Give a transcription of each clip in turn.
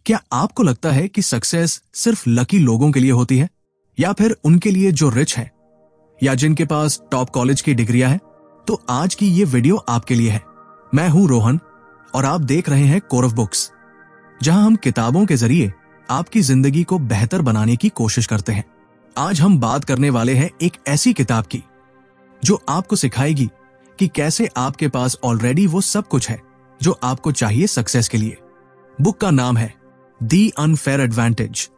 क्या आपको लगता है कि सक्सेस सिर्फ लकी लोगों के लिए होती है, या फिर उनके लिए जो रिच है या जिनके पास टॉप कॉलेज की डिग्रियां हैं? तो आज की ये वीडियो आपके लिए है। मैं हूं रोहन और आप देख रहे हैं कौरव बुक्स, जहां हम किताबों के जरिए आपकी जिंदगी को बेहतर बनाने की कोशिश करते हैं। आज हम बात करने वाले हैं एक ऐसी किताब की जो आपको सिखाएगी कि कैसे आपके पास ऑलरेडी वो सब कुछ है जो आपको चाहिए सक्सेस के लिए। बुक का नाम है the unfair advantage,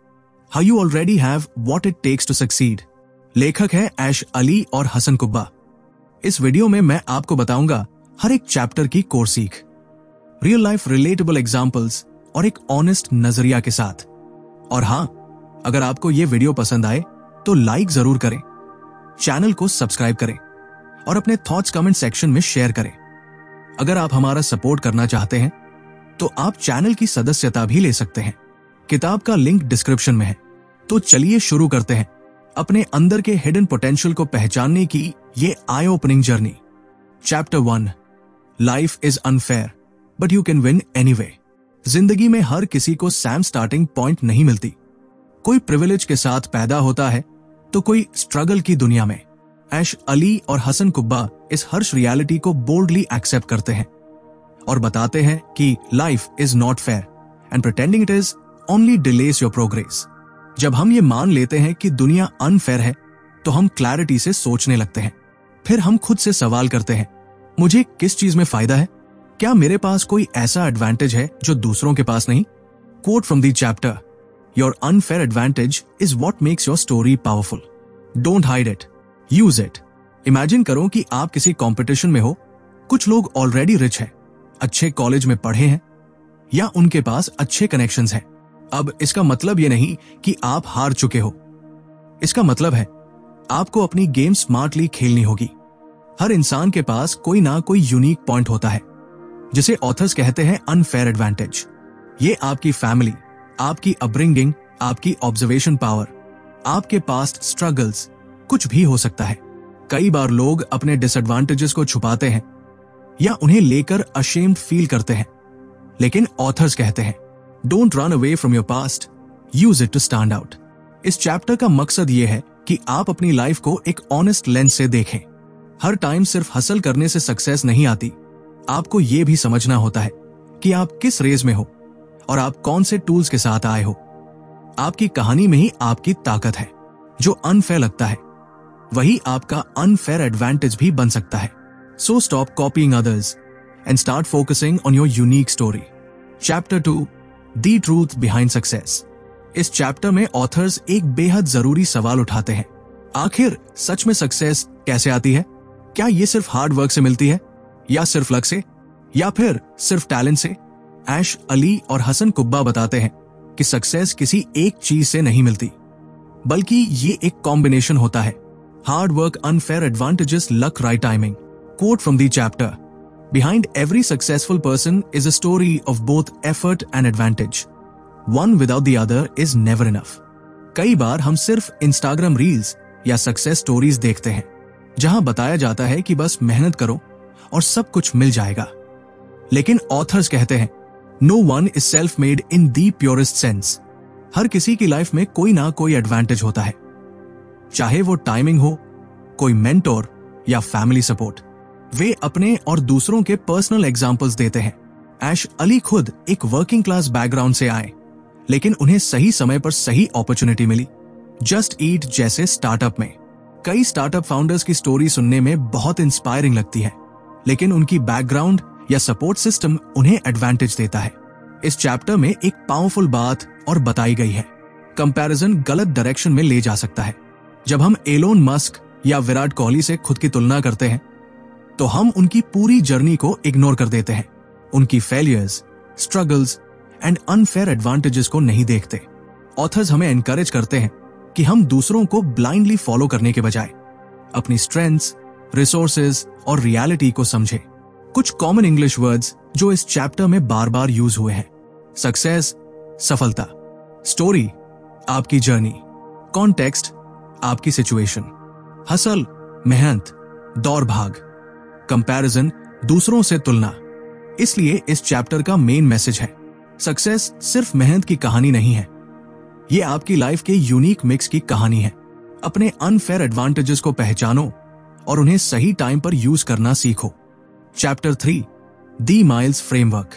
how you already have what it takes to succeed. लेखक है ऐश अली और हसन कुब्बा। इस वीडियो में मैं आपको बताऊंगा हर एक चैप्टर की कोर सीख, रियल लाइफ रिलेटेबल एग्जांपल्स और एक ऑनेस्ट नजरिया के साथ। और हां, अगर आपको ये वीडियो पसंद आए तो लाइक जरूर करें, चैनल को सब्सक्राइब करें और अपने थॉट्स कमेंट सेक्शन में शेयर करें। अगर आप हमारा सपोर्ट करना चाहते हैं तो आप चैनल की सदस्यता भी ले सकते हैं। किताब का लिंक डिस्क्रिप्शन में है। तो चलिए शुरू करते हैं अपने अंदर के हिडन पोटेंशियल को पहचानने की ये eye opening journey. Chapter 1, life is unfair but you can win anyway. जिंदगी में हर किसी को सेम स्टार्टिंग पॉइंट नहीं मिलती। कोई प्रिविलेज के साथ पैदा होता है तो कोई स्ट्रगल की दुनिया में। ऐश अली और हसन कुब्बा इस हर्ष रियलिटी को बोल्डली एक्सेप्ट करते हैं और बताते हैं कि life is not fair and pretending it is only delays your progress. जब हम ये मान लेते हैं कि दुनिया अनफेयर है तो हम क्लैरिटी से सोचने लगते हैं। फिर हम खुद से सवाल करते हैं, मुझे किस चीज में फायदा है? क्या मेरे पास कोई ऐसा एडवांटेज है जो दूसरों के पास नहीं? Coat from the chapter, your unfair advantage is what makes your story powerful. Don't hide it, use it. Imagine करो कि आप किसी कंपटीशन में हो। कुछ लोग ऑलरेडी रिच हैं, अच्छे कॉलेज में पढ़े हैं या उनके पास अच्छे कनेक्शंस हैं। अब इसका मतलब ये नहीं कि आप हार चुके हो। इसका मतलब है आपको अपनी गेम स्मार्टली खेलनी होगी। हर इंसान के पास कोई ना कोई यूनिक पॉइंट होता है जिसे ऑथर्स कहते हैं अनफेयर एडवांटेज। ये आपकी फैमिली, आपकी अपब्रिंगिंग, आपकी ऑब्जर्वेशन पावर, आपके पास्ट स्ट्रगल्स, कुछ भी हो सकता है। कई बार लोग अपने डिसएडवांटेजेस को छुपाते हैं या उन्हें लेकर अशेम्ड फील करते हैं, लेकिन ऑथर्स कहते हैं don't run away from your past, use it to stand out. इस चैप्टर का मकसद ये है कि आप अपनी लाइफ को एक ऑनेस्ट लेंस से देखें। हर टाइम सिर्फ हासिल करने से सक्सेस नहीं आती। आपको ये भी समझना होता है कि आप किस रेस में हो और आप कौन से टूल्स के साथ आए हो। आपकी कहानी में ही आपकी ताकत है। जो अनफेयर लगता है वही आपका अनफेयर एडवांटेज भी बन सकता है। So stop copying others and start focusing on your unique story. Chapter 2, the truth behind success. इस चैप्टर में ऑथर्स एक बेहद जरूरी सवाल उठाते हैं। आखिर सच में सक्सेस कैसे आती है? क्या ये सिर्फ हार्ड वर्क से मिलती है, या सिर्फ लक से, या फिर सिर्फ टैलेंट से? ऐश अली और हसन कुब्बा बताते हैं कि सक्सेस किसी एक चीज से नहीं मिलती, बल्कि ये एक कॉम्बिनेशन होता है। Hard work, unfair advantages, luck, right timing. Coat from the chapter, behind every successful person is a story of both effort and advantage. One without the other is never enough. कई बार हम सिर्फ Instagram reels या success stories देखते हैं जहां बताया जाता है कि बस मेहनत करो और सब कुछ मिल जाएगा। लेकिन ऑथर्स कहते हैं no one is self made in the purest sense. हर किसी की लाइफ में कोई ना कोई एडवांटेज होता है, चाहे वो टाइमिंग हो, कोई मेंटोर या फैमिली सपोर्ट। वे अपने और दूसरों के पर्सनल एग्जाम्पल्स देते हैं। ऐश अली खुद एक वर्किंग क्लास बैकग्राउंड से आए, लेकिन उन्हें सही समय पर सही अपॉर्चुनिटी मिली। जस्ट ईट जैसे स्टार्टअप में। कई स्टार्टअप फाउंडर्स की स्टोरी सुनने में बहुत इंस्पायरिंग लगती है, लेकिन उनकी बैकग्राउंड या सपोर्ट सिस्टम उन्हें एडवांटेज देता है। इस चैप्टर में एक पावरफुल बात और बताई गई है, कंपैरिजन गलत डायरेक्शन में ले जा सकता है। जब हम एलोन मस्क या विराट कोहली से खुद की तुलना करते हैं तो हम उनकी पूरी जर्नी को इग्नोर कर देते हैं। उनकी failures, struggles and unfair advantages को नहीं देखते। ऑथर्स हमें एनकरेज करते हैं कि हम दूसरों को ब्लाइंडली फॉलो करने के बजाय अपनी स्ट्रेंथ्स, रिसोर्सेज और रियलिटी को समझें। कुछ कॉमन इंग्लिश वर्ड्स जो इस चैप्टर में बार बार यूज हुए हैं: सक्सेस, सफलता; स्टोरी, आपकी जर्नी; कॉन्टेक्स्ट, आपकी सिचुएशन; हसल, मेहनत, दौड़ भाग; कंपैरिजन, दूसरों से तुलना। इसलिए इस चैप्टर का मेन मैसेज है सक्सेस सिर्फ मेहनत की कहानी नहीं है, ये आपकी लाइफ के यूनिक मिक्स की कहानी है। अपने अनफेयर एडवांटेजेस को पहचानो और उन्हें सही टाइम पर यूज करना सीखो। Chapter 3 the miles framework.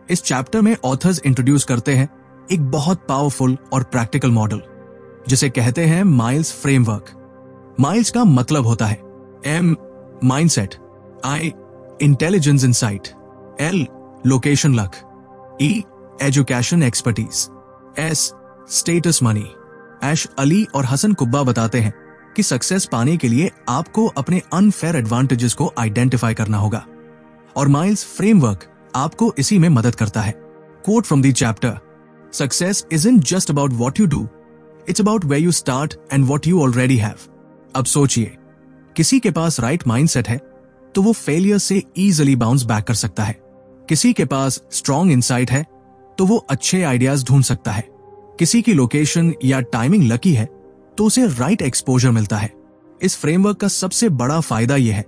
इस चैप्टर में ऑथर्स इंट्रोड्यूस करते हैं एक बहुत पावरफुल और प्रैक्टिकल मॉडल जिसे कहते हैं माइल्स फ्रेमवर्क। माइल्स का मतलब होता है M mindset, I intelligence insight, L location luck, E education expertise, S status money. Ash Ali और हसन कुब्बा बताते हैं कि सक्सेस पाने के लिए आपको अपने अनफेयर एडवांटेजेस को आइडेंटिफाई करना होगा और माइल्स फ्रेमवर्क आपको इसी में मदद करता है। Quote from the chapter, success isn't just about what you do, it's about where you start and what you already have. अब सोचिए, किसी के पास राइट माइंडसेट है तो वो फेलियर से इजीली बाउंस बैक कर सकता है। किसी के पास स्ट्रॉन्ग इंसाइट है तो वो अच्छे आइडियाज ढूंढ सकता है। किसी की लोकेशन या टाइमिंग लकी है तो उसे राइट एक्सपोजर मिलता है। इस फ्रेमवर्क का सबसे बड़ा फायदा यह है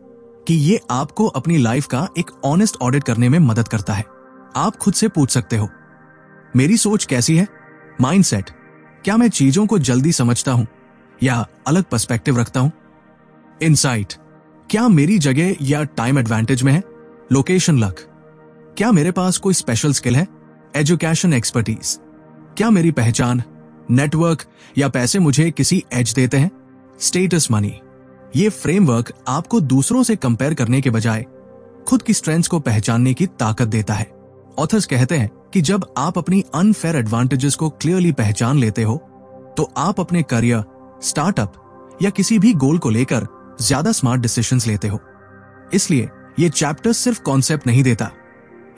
कि ये आपको अपनी लाइफ का एक ऑनेस्ट ऑडिट करने में मदद करता है। आप खुद से पूछ सकते हो, मेरी सोच कैसी है? माइंडसेट, क्या मैं चीजों को जल्दी समझता हूं या अलग पर्सपेक्टिव रखता हूं? इनसाइट, क्या मेरी जगह या टाइम एडवांटेज में है? लोकेशन लक, क्या मेरे पास कोई स्पेशल स्किल है? एजुकेशन एक्सपर्टीज, क्या मेरी पहचान, नेटवर्क या पैसे मुझे किसी एज देते हैं? स्टेटस मनी, ये फ्रेमवर्क आपको दूसरों से कंपेयर करने के बजाय खुद की स्ट्रेंथ्स को पहचानने की ताकत देता है। ऑथर्स कहते हैं कि जब आप अपनी अनफेयर एडवांटेजेस को क्लियरली पहचान लेते हो तो आप अपने करियर, स्टार्टअप या किसी भी गोल को लेकर ज्यादा स्मार्ट डिसीजंस लेते हो। इसलिए ये चैप्टर सिर्फ कॉन्सेप्ट नहीं देता,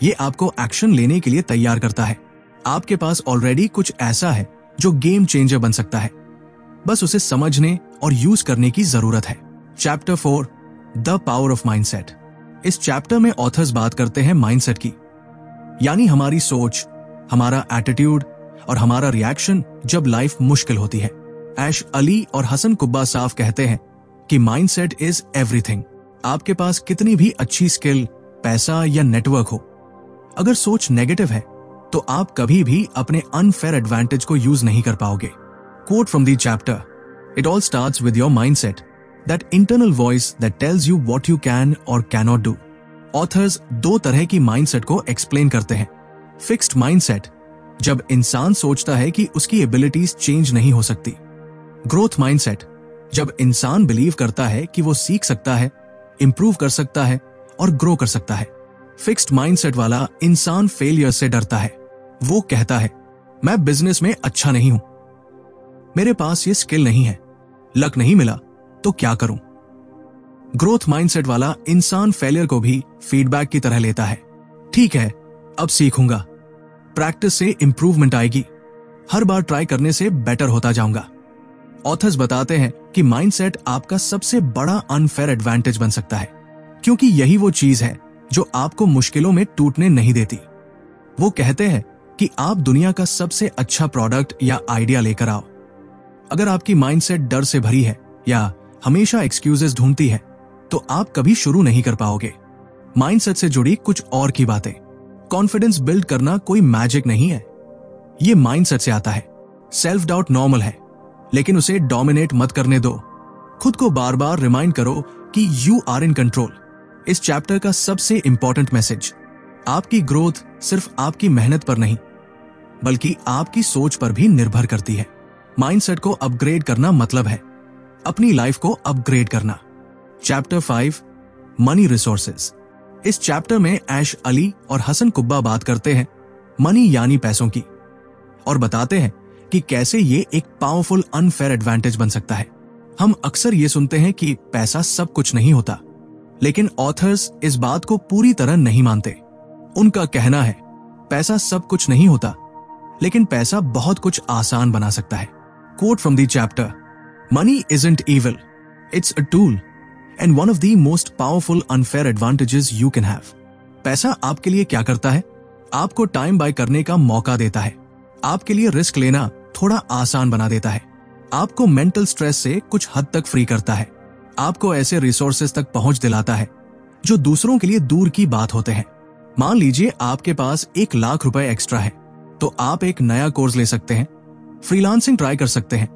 ये आपको एक्शन लेने के लिए तैयार करता है। आपके पास ऑलरेडी कुछ ऐसा है जो गेम चेंजर बन सकता है, बस उसे समझने और यूज करने की जरूरत है। Chapter 4 the power of mindset. इस चैप्टर में ऑथर्स बात करते हैं माइंडसेट की, यानी हमारी सोच, हमारा एटीट्यूड और हमारा रिएक्शन जब लाइफ मुश्किल होती है। ऐश अली और हसन कुब्बा साफ कहते हैं कि माइंडसेट इज एवरीथिंग। आपके पास कितनी भी अच्छी स्किल, पैसा या नेटवर्क हो, अगर सोच नेगेटिव है तो आप कभी भी अपने अनफेयर एडवांटेज को यूज नहीं कर पाओगे। Coat from the chapter, it all starts with your mindset, that internal voice that tells you what you can और कैन नॉट डू। ऑथर्स 2 तरह की माइंडसेट को एक्सप्लेन करते हैं। फिक्स्ड माइंडसेट, जब इंसान सोचता है कि उसकी एबिलिटीज चेंज नहीं हो सकती। ग्रोथ माइंडसेट, जब इंसान बिलीव करता है कि वो सीख सकता है, इंप्रूव कर सकता है और ग्रो कर सकता है। फिक्स्ड माइंडसेट वाला इंसान फेलियर से डरता है। वो कहता है, मैं बिजनेस में अच्छा नहीं हूं, मेरे पास ये स्किल नहीं है, लक नहीं मिला तो क्या करूं? ग्रोथ माइंडसेट वाला इंसान फेलियर को भी फीडबैक की तरह लेता है। ठीक है, अब सीखूंगा, प्रैक्टिस से इंप्रूवमेंट आएगी, हर बार ट्राई करने से बेटर होता जाऊंगा। ऑथर्स बताते हैं कि माइंडसेट आपका सबसे बड़ा अनफेयर एडवांटेज बन सकता है, क्योंकि यही वो चीज है जो आपको मुश्किलों में टूटने नहीं देती। वो कहते हैं कि आप दुनिया का सबसे अच्छा प्रोडक्ट या आइडिया लेकर आओ। अगर आपकी माइंडसेट डर से भरी है या हमेशा एक्सक्यूजेस ढूंढती है तो आप कभी शुरू नहीं कर पाओगे। माइंडसेट से जुड़ी कुछ और की बातें। कॉन्फिडेंस बिल्ड करना कोई मैजिक नहीं है, ये माइंडसेट से आता है। सेल्फ डाउट नॉर्मल है, लेकिन उसे डोमिनेट मत करने दो। खुद को बार बार रिमाइंड करो कि यू आर इन कंट्रोल। इस चैप्टर का सबसे इंपॉर्टेंट मैसेज, आपकी ग्रोथ सिर्फ आपकी मेहनत पर नहीं बल्कि आपकी सोच पर भी निर्भर करती है। माइंडसेट को अपग्रेड करना मतलब है अपनी लाइफ को अपग्रेड करना। Chapter 5 money resources. इस चैप्टर में ऐश अली और हसन कुब्बा बात करते हैं मनी यानी पैसों की और बताते हैं कि कैसे ये एक पावरफुल अनफेयर एडवांटेज बन सकता है। हम अक्सर ये सुनते हैं कि पैसा सब कुछ नहीं होता, लेकिन ऑथर्स इस बात को पूरी तरह नहीं मानते। उनका कहना है, पैसा सब कुछ नहीं होता, लेकिन पैसा बहुत कुछ आसान बना सकता है। Quote from the chapter, money isn't evil, it's a tool and one of the most powerful unfair advantages you can have. पैसा आपके लिए क्या करता है? आपको टाइम बाय करने का मौका देता है, आपके लिए रिस्क लेना थोड़ा आसान बना देता है, आपको मेंटल स्ट्रेस से कुछ हद तक फ्री करता है, आपको ऐसे रिसोर्सेज तक पहुंच दिलाता है जो दूसरों के लिए दूर की बात होते हैं। मान लीजिए आपके पास 1 लाख रुपए एक्स्ट्रा है तो आप एक नया कोर्स ले सकते हैं, फ्रीलांसिंग ट्राई कर सकते हैं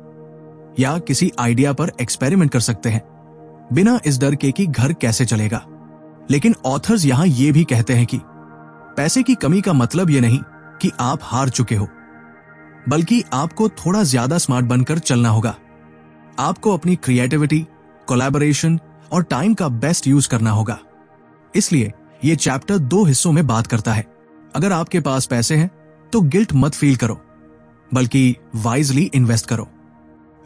या किसी आइडिया पर एक्सपेरिमेंट कर सकते हैं, बिना इस डर के कि घर कैसे चलेगा। लेकिन ऑथर्स यहां ये भी कहते हैं कि पैसे की कमी का मतलब ये नहीं कि आप हार चुके हो, बल्कि आपको थोड़ा ज्यादा स्मार्ट बनकर चलना होगा। आपको अपनी क्रिएटिविटी, कोलैबोरेशन और टाइम का बेस्ट यूज करना होगा। इसलिए ये चैप्टर 2 हिस्सों में बात करता है। अगर आपके पास पैसे हैं तो गिल्ट मत फील करो, बल्कि वाइजली इन्वेस्ट करो।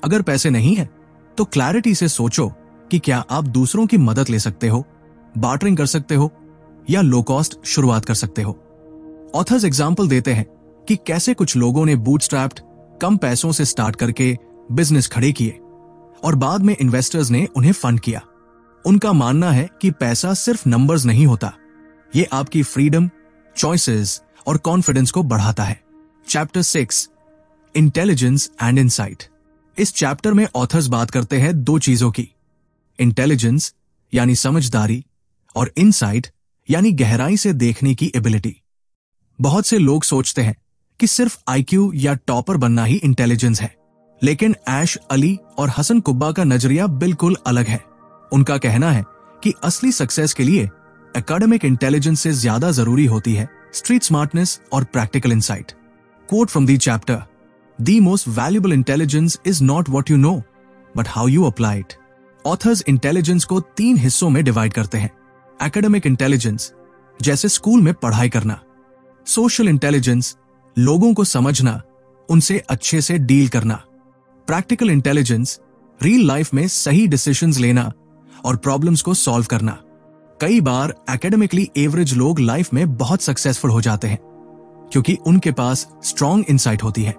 अगर पैसे नहीं है तो क्लैरिटी से सोचो कि क्या आप दूसरों की मदद ले सकते हो, बार्टरिंग कर सकते हो या लो कॉस्ट शुरुआत कर सकते हो। ऑथर्स एग्जाम्पल देते हैं कि कैसे कुछ लोगों ने बूटस्ट्रैप्ड, कम पैसों से स्टार्ट करके बिजनेस खड़े किए और बाद में इन्वेस्टर्स ने उन्हें फंड किया। उनका मानना है कि पैसा सिर्फ नंबर्स नहीं होता, ये आपकी फ्रीडम, चॉइसेस और कॉन्फिडेंस को बढ़ाता है। Chapter 6, intelligence and insight. इस चैप्टर में ऑथर्स बात करते हैं 2 चीजों की, इंटेलिजेंस यानी समझदारी और इनसाइट यानी गहराई से देखने की एबिलिटी। बहुत से लोग सोचते हैं कि सिर्फ आईक्यू या टॉपर बनना ही इंटेलिजेंस है, लेकिन ऐश अली और हसन कुब्बा का नजरिया बिल्कुल अलग है। उनका कहना है कि असली सक्सेस के लिए एकेडमिक इंटेलिजेंस से ज्यादा जरूरी होती है स्ट्रीट स्मार्टनेस और practical insight. Coat from the chapter, the most valuable intelligence is not what you know but how you apply it. Authors intelligence को 3 हिस्सों में डिवाइड करते हैं। एकेडमिक इंटेलिजेंस, जैसे स्कूल में पढ़ाई करना। सोशल इंटेलिजेंस, लोगों को समझना, उनसे अच्छे से डील करना। प्रैक्टिकल इंटेलिजेंस, रियल लाइफ में सही डिसीजंस लेना और प्रॉब्लम्स को सॉल्व करना। कई बार एकेडमिकली एवरेज लोग लाइफ में बहुत सक्सेसफुल हो जाते हैं क्योंकि उनके पास स्ट्रॉन्ग इनसाइट होती है,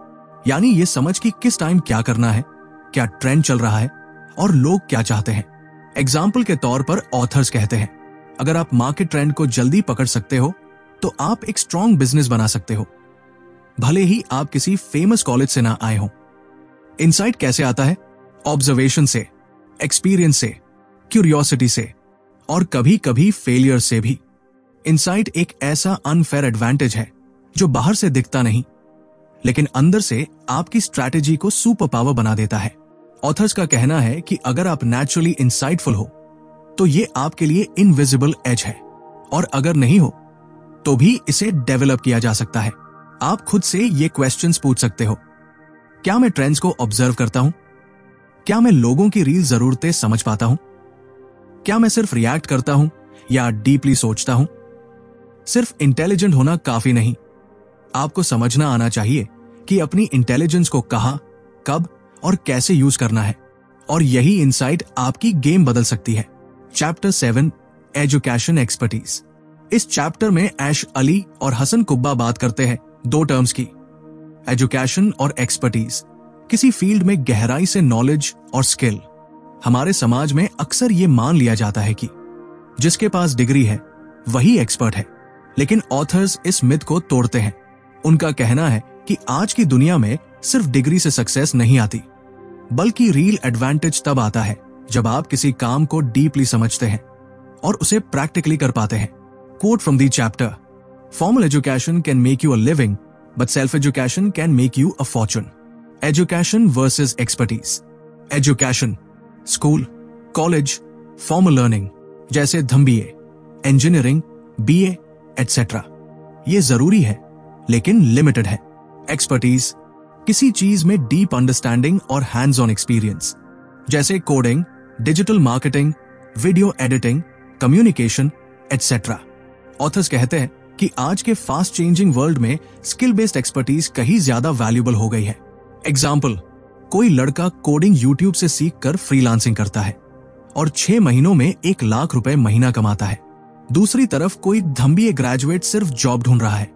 यानी ये समझ कि किस टाइम क्या करना है, क्या ट्रेंड चल रहा है और लोग क्या चाहते हैं। एग्जाम्पल के तौर पर ऑथर्स कहते हैं, अगर आप मार्केट ट्रेंड को जल्दी पकड़ सकते हो तो आप एक स्ट्रॉन्ग बिजनेस बना सकते हो, भले ही आप किसी फेमस कॉलेज से ना आए हो। इनसाइट कैसे आता है? ऑब्जर्वेशन से, एक्सपीरियंस से, क्यूरियोसिटी से और कभी कभी फेलियर से भी। इनसाइट एक ऐसा अनफेयर एडवांटेज है जो बाहर से दिखता नहीं, लेकिन अंदर से आपकी स्ट्रैटेजी को सुपर पावर बना देता है। ऑथर्स का कहना है कि अगर आप नेचुरली इंसाइटफुल हो तो ये आपके लिए इनविजिबल एज है, और अगर नहीं हो तो भी इसे डेवलप किया जा सकता है। आप खुद से ये क्वेश्चंस पूछ सकते हो, क्या मैं ट्रेंड्स को ऑब्जर्व करता हूं? क्या मैं लोगों की रियल जरूरतें समझ पाता हूं? क्या मैं सिर्फ रिएक्ट करता हूं या डीपली सोचता हूं? सिर्फ इंटेलिजेंट होना काफी नहीं, आपको समझना आना चाहिए कि अपनी इंटेलिजेंस को कहां, कब और कैसे यूज करना है, और यही इनसाइट आपकी गेम बदल सकती है। Chapter 7, education expertise. इस चैप्टर में ऐश अली और हसन कुब्बा बात करते हैं 2 टर्म्स की, एजुकेशन और एक्सपर्टीज। किसी फील्ड में गहराई से नॉलेज और स्किल। हमारे समाज में अक्सर ये मान लिया जाता है कि जिसके पास डिग्री है वही एक्सपर्ट है, लेकिन ऑथर्स इस मिथ को तोड़ते हैं। उनका कहना है कि आज की दुनिया में सिर्फ डिग्री से सक्सेस नहीं आती, बल्कि रियल एडवांटेज तब आता है जब आप किसी काम को डीपली समझते हैं और उसे प्रैक्टिकली कर पाते हैं। Coat from the chapter, formal education can make you a living but self education can make you a Fortune. Education versus expertise. Education, school, college, formal learning जैसे MBA, इंजीनियरिंग, BA एटसेट्रा, ये जरूरी है लेकिन limited है। Expertise, किसी चीज में deep understanding और हैंड्स ऑन एक्सपीरियंस, जैसे coding, digital marketing, video editing, communication etcetera. Authors कहते हैं कि आज के फास्ट चेंजिंग वर्ल्ड में स्किल बेस्ड एक्सपर्टीज कहीं ज्यादा वैल्यूएबल हो गई है। एग्जाम्पल, कोई लड़का कोडिंग यूट्यूब से सीखकर फ्रीलांसिंग करता है और 6 महीनों में 1 लाख रुपए महीना कमाता है। दूसरी तरफ कोई MBA ग्रेजुएट सिर्फ जॉब ढूंढ रहा है।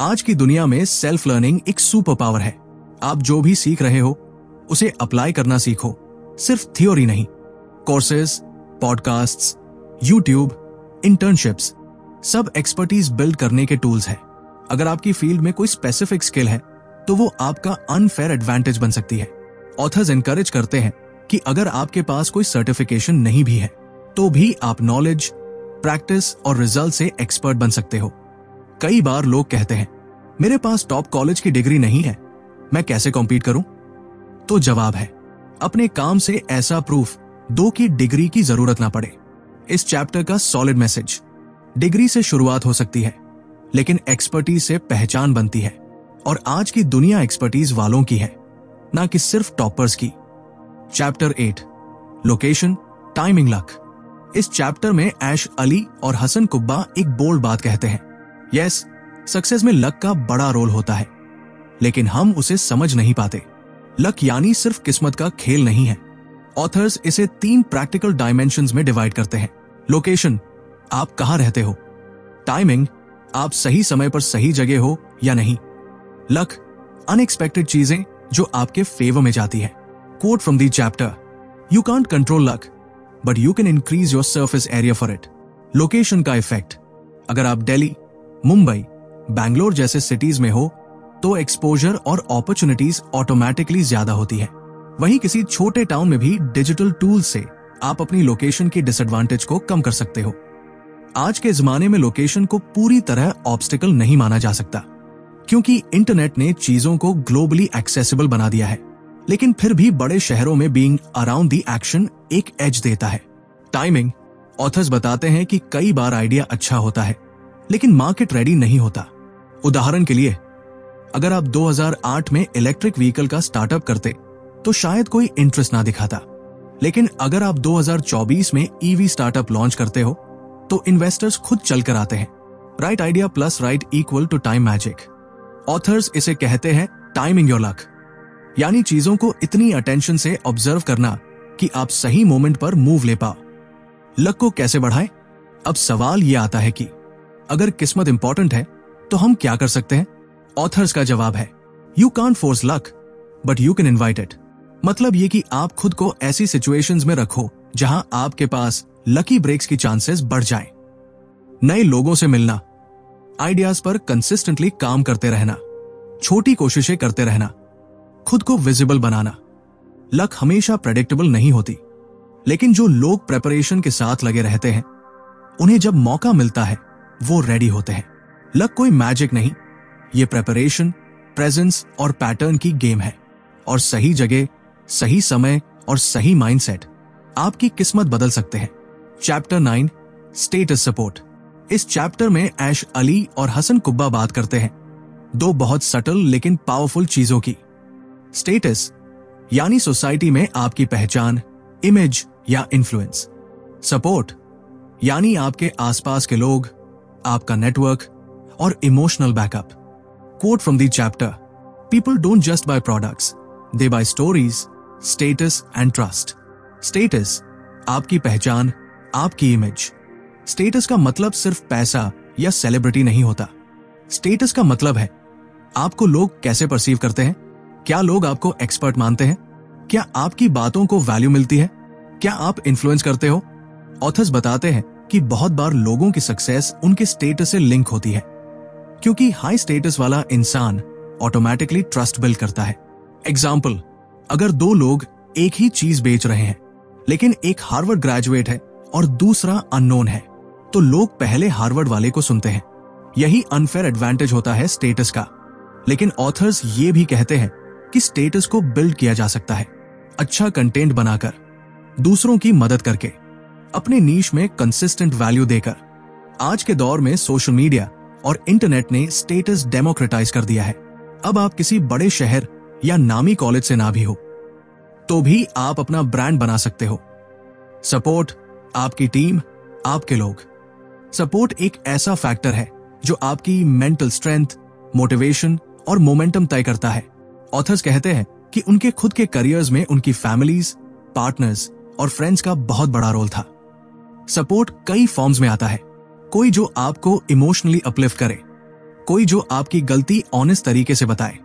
आज की दुनिया में सेल्फ लर्निंग एक सुपर पावर है। आप जो भी सीख रहे हो उसे अप्लाई करना सीखो, सिर्फ थ्योरी नहीं। कोर्सेज, पॉडकास्ट्स, यूट्यूब, इंटर्नशिप्स, सब एक्सपर्टीज बिल्ड करने के टूल्स हैं। अगर आपकी फील्ड में कोई स्पेसिफिक स्किल है तो वो आपका अनफेयर एडवांटेज बन सकती है। ऑथर्स एनकरेज करते हैं कि अगर आपके पास कोई सर्टिफिकेशन नहीं भी है तो भी आप नॉलेज, प्रैक्टिस और रिजल्ट से एक्सपर्ट बन सकते हो। कई बार लोग कहते हैं मेरे पास टॉप कॉलेज की डिग्री नहीं है, मैं कैसे कॉम्पीट करूं? तो जवाब है, अपने काम से ऐसा प्रूफ दो कि डिग्री की जरूरत ना पड़े। इस चैप्टर का सॉलिड मैसेज, डिग्री से शुरुआत हो सकती है, लेकिन एक्सपर्टीज से पहचान बनती है। और आज की दुनिया एक्सपर्टीज वालों की है, ना कि सिर्फ टॉपर्स की। Chapter 8, location, timing, luck. इस चैप्टर में ऐश अली और हसन कुब्बा एक बोल्ड बात कहते हैं, यस, सक्सेस में लक का बड़ा रोल होता है, लेकिन हम उसे समझ नहीं पाते। लक यानी सिर्फ किस्मत का खेल नहीं है। ऑथर्स इसे 3 प्रैक्टिकल डायमेंशंस में डिवाइड करते हैं। लोकेशन, आप कहां रहते हो। टाइमिंग, आप सही समय पर सही जगह हो या नहीं। लक, अनएक्सपेक्टेड चीजें जो आपके फेवर में जाती है। Quote from the chapter, you can't control luck but you can increase your surface area for it. Location का इफेक्ट, अगर आप दिल्ली, मुंबई, बैंगलोर जैसे सिटीज में हो तो एक्सपोजर और अपॉर्चुनिटीज ऑटोमेटिकली ज्यादा होती है। वहीं किसी छोटे टाउन में भी डिजिटल टूल से आप अपनी लोकेशन की डिसएडवांटेज को कम कर सकते हो। आज के जमाने में लोकेशन को पूरी तरह ऑब्स्टिकल नहीं माना जा सकता, क्योंकि इंटरनेट ने चीजों को ग्लोबली एक्सेसिबल बना दिया है, लेकिन फिर भी बड़े शहरों में बीइंग अराउंड द एक्शन एक एज देता है। टाइमिंग, ऑथर्स बताते हैं कि कई बार आइडिया अच्छा होता है, लेकिन मार्केट रेडी नहीं होता। उदाहरण के लिए, अगर आप 2008 में इलेक्ट्रिक व्हीकल का स्टार्टअप करते तो शायद कोई इंटरेस्ट ना दिखाता, लेकिन अगर आप 2024 में ईवी स्टार्टअप लॉन्च करते हो तो इन्वेस्टर्स खुद चल कर आते हैं। Right idea plus right equal to time magic. Authors इसे कहते हैं टाइमिंग योर लक, यानी चीजों को इतनी अटेंशन से ऑब्जर्व करना कि आप सही मोमेंट पर मूव ले पाओ। लक को कैसे बढ़ाएं? अब सवाल यह आता है कि अगर किस्मत इंपॉर्टेंट है तो हम क्या कर सकते हैं? ऑथर्स का जवाब है, you can't force luck but you can invite it. मतलब ये कि आप खुद को ऐसी सिचुएशंस में रखो जहां आपके पास लकी ब्रेक्स की चांसेस बढ़ जाएं। नए लोगों से मिलना, आइडियाज पर कंसिस्टेंटली काम करते रहना, छोटी कोशिशें करते रहना, खुद को विजिबल बनाना। लक हमेशा प्रेडिक्टेबल नहीं होती, लेकिन जो लोग प्रेपरेशन के साथ लगे रहते हैं उन्हें जब मौका मिलता है वो रेडी होते हैं। लक कोई मैजिक नहीं, ये प्रेपरेशन, प्रेजेंस और पैटर्न की गेम है, और सही जगह, सही समय और सही माइंडसेट आपकी किस्मत बदल सकते हैं। Chapter 9, status support. इस चैप्टर में ऐश अली और हसन कुब्बा बात करते हैं दो बहुत सटल लेकिन पावरफुल चीजों की। स्टेटस यानी सोसाइटी में आपकी पहचान, इमेज या इन्फ्लुएंस। सपोर्ट यानी आपके आसपास के लोग, आपका नेटवर्क और emotional backup. Quote from the chapter, people don't just buy products, they buy stories, status and trust. Status आपकी पहचान, आपकी इमेज। स्टेटस का मतलब सिर्फ पैसा या सेलिब्रिटी नहीं होता। स्टेटस का मतलब है आपको लोग कैसे परसीव करते हैं। क्या लोग आपको एक्सपर्ट मानते हैं? क्या आपकी बातों को वैल्यू मिलती है? क्या आप इन्फ्लुएंस करते हो? ऑथर्स बताते हैं कि बहुत बार लोगों की सक्सेस उनके स्टेटस से लिंक होती है, क्योंकि हाई स्टेटस वाला इंसान ऑटोमेटिकली ट्रस्ट बिल्ड करता है। एग्जाम्पल, अगर दो लोग एक ही चीज बेच रहे हैं, लेकिन एक हार्वर्ड ग्रेजुएट है और दूसरा अननोन है, तो लोग पहले हार्वर्ड वाले को सुनते हैं। यही अनफेयर एडवांटेज होता है स्टेटस का। लेकिन ऑथर्स ये भी कहते हैं कि स्टेटस को बिल्ड किया जा सकता है अच्छा कंटेंट बनाकर, दूसरों की मदद करके, अपने नीश में कंसिस्टेंट वैल्यू देकर। आज के दौर में सोशल मीडिया और इंटरनेट ने स्टेटस डेमोक्रेटाइज कर दिया है। अब आप किसी बड़े शहर या नामी कॉलेज से ना भी हो तो भी आप अपना ब्रांड बना सकते हो। सपोर्ट, आपकी टीम, आपके लोग। सपोर्ट एक ऐसा फैक्टर है जो आपकी मेंटल स्ट्रेंथ, मोटिवेशन और मोमेंटम तय करता है। ऑथर्स कहते हैं कि उनके खुद के करियर्स में उनकी फैमिलीज, पार्टनर्स और फ्रेंड्स का बहुत बड़ा रोल था। सपोर्ट कई फॉर्म्स में आता है। कोई जो आपको इमोशनली अपलिफ्ट करे, कोई जो आपकी गलती ऑनेस्ट तरीके से बताए,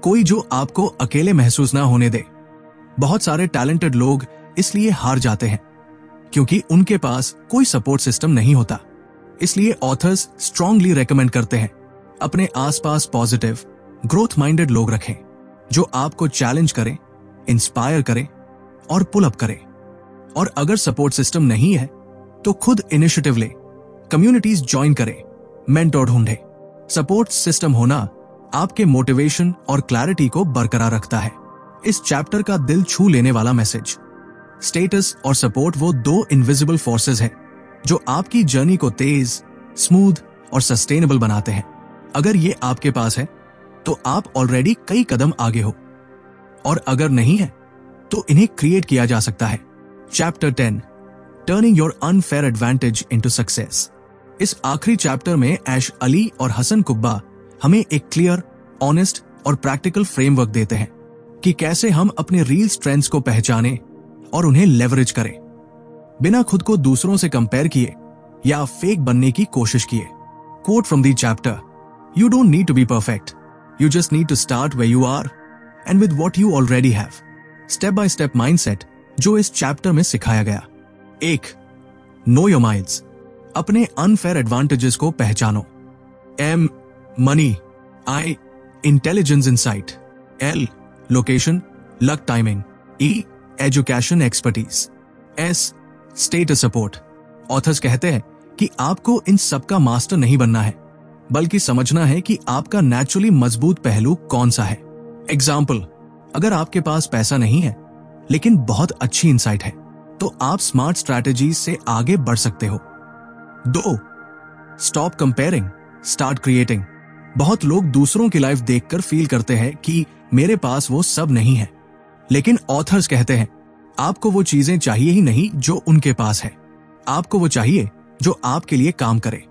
कोई जो आपको अकेले महसूस ना होने दे। बहुत सारे टैलेंटेड लोग इसलिए हार जाते हैं क्योंकि उनके पास कोई सपोर्ट सिस्टम नहीं होता। इसलिए ऑथर्स स्ट्रांगली रेकमेंड करते हैं अपने आसपास पॉजिटिव, ग्रोथ माइंडेड लोग रखें जो आपको चैलेंज करें, इंस्पायर करें और पुल अप करें। और अगर सपोर्ट सिस्टम नहीं है तो खुद इनिशिएटिव ले, कम्युनिटीज ज्वाइन करें, मेंटोर ढूंढे सपोर्ट सिस्टम होना आपके मोटिवेशन और क्लैरिटी को बरकरार रखता है। इस चैप्टर का दिल छू लेने वाला मैसेज, स्टेटस और सपोर्ट वो दो इनविजिबल फोर्सेस हैं जो आपकी जर्नी को तेज, स्मूथ और सस्टेनेबल बनाते हैं। अगर ये आपके पास है तो आप ऑलरेडी कई कदम आगे हो, और अगर नहीं है तो इन्हें क्रिएट किया जा सकता है। Chapter 10, turning your unfair advantage into success. इस आखिरी चैप्टर में ऐश अली और हसन कुब्बा हमें एक क्लियर, ऑनेस्ट और प्रैक्टिकल फ्रेमवर्क देते हैं कि कैसे हम अपने रियल स्ट्रेंथ्स को पहचानें और उन्हें लेवरेज करें, बिना खुद को दूसरों से कंपेयर किए या फेक बनने की कोशिश किए। Quote from the chapter, you don't need to be perfect, you just need to start where you are and with what you already have. Step by step mindset जो इस चैप्टर में सिखाया गया। 1. Know your miles. अपने unfair advantages को पहचानो। M. Money. I. Intelligence insight. L. Location, luck timing. E. Education expertise. S. Status support. Authors कहते हैं कि आपको इन सब का मास्टर नहीं बनना है, बल्कि समझना है कि आपका नेचुरली मजबूत पहलू कौन सा है। एग्जाम्पल, अगर आपके पास पैसा नहीं है लेकिन बहुत अच्छी इंसाइट है तो आप स्मार्ट स्ट्रैटेजीज से आगे बढ़ सकते हो। 2. Stop comparing, start creating. बहुत लोग दूसरों की लाइफ देखकर फील करते हैं कि मेरे पास वो सब नहीं है, लेकिन ऑथर्स कहते हैं आपको वो चीजें चाहिए ही नहीं जो उनके पास है, आपको वो चाहिए जो आपके लिए काम करे।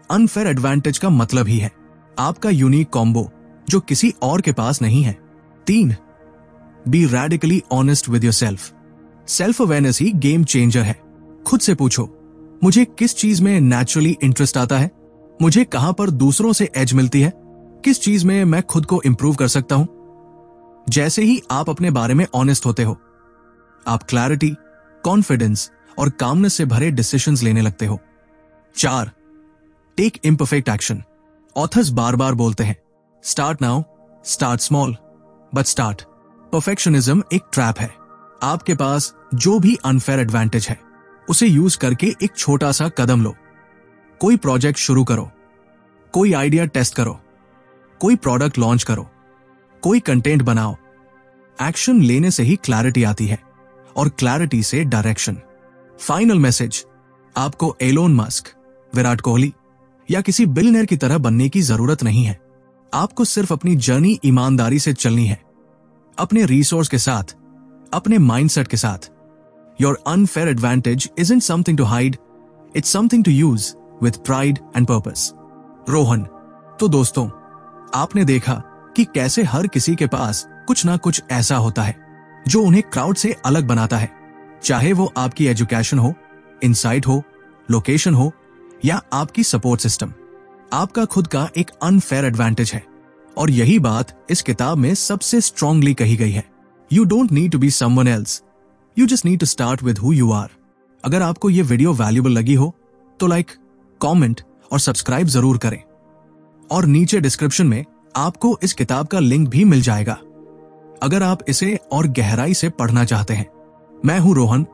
अनफेयर एडवांटेज का मतलब ही है आपका यूनिक कॉम्बो जो किसी और के पास नहीं है। 3. Be radically honest with yourself. Self awareness ही गेम चेंजर है। खुद से पूछो, मुझे किस चीज में नेचुरली इंटरेस्ट आता है, मुझे कहां पर दूसरों से एज मिलती है, किस चीज में मैं खुद को इंप्रूव कर सकता हूं। जैसे ही आप अपने बारे में ऑनेस्ट होते हो, आप क्लैरिटी, कॉन्फिडेंस और कामनेस से भरे डिसीजंस लेने लगते हो। 4. Take imperfect action. ऑथर्स बार बार बोलते हैं start now, start small, but start. Perfectionism एक ट्रैप है। आपके पास जो भी अनफेयर एडवांटेज है उसे यूज करके एक छोटा सा कदम लो। कोई प्रोजेक्ट शुरू करो, कोई आइडिया टेस्ट करो, कोई प्रोडक्ट लॉन्च करो, कोई कंटेंट बनाओ। एक्शन लेने से ही क्लैरिटी आती है और क्लैरिटी से डायरेक्शन। फाइनल मैसेज, आपको एलोन मस्क, विराट कोहली या किसी बिलियनर की तरह बनने की जरूरत नहीं है। आपको सिर्फ अपनी जर्नी ईमानदारी से चलनी है, अपने रिसोर्स के साथ, अपने माइंडसेट के साथ। Your unfair advantage isn't something to hide, it's something to use with pride and purpose. Rohan, तो दोस्तों, आपने देखा कि कैसे हर किसी के पास कुछ ना कुछ ऐसा होता है जो उन्हें क्राउड से अलग बनाता है, चाहे वो आपकी एजुकेशन हो, इंसाइट हो, लोकेशन हो या आपकी सपोर्ट सिस्टम। आपका खुद का एक अनफेयर एडवांटेज है और यही बात इस किताब में सबसे स्ट्रांगली कही गई है। You don't need to be someone else, you just need to start with who you are. अगर आपको ये वीडियो वैल्यूएबल लगी हो तो लाइक, कमेंट और सब्सक्राइब जरूर करें, और नीचे डिस्क्रिप्शन में आपको इस किताब का लिंक भी मिल जाएगा अगर आप इसे और गहराई से पढ़ना चाहते हैं। मैं हूं रोहन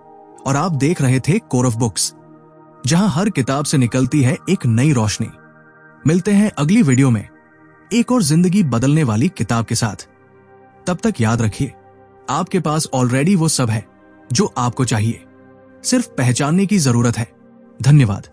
और आप देख रहे थे कोर ऑफ बुक्स, जहां हर किताब से निकलती है एक नई रोशनी। मिलते हैं अगली वीडियो में एक और जिंदगी बदलने वाली किताब के साथ। तब तक याद रखिए, आपके पास ऑलरेडी वो सब है जो आपको चाहिए, सिर्फ पहचानने की जरूरत है। धन्यवाद।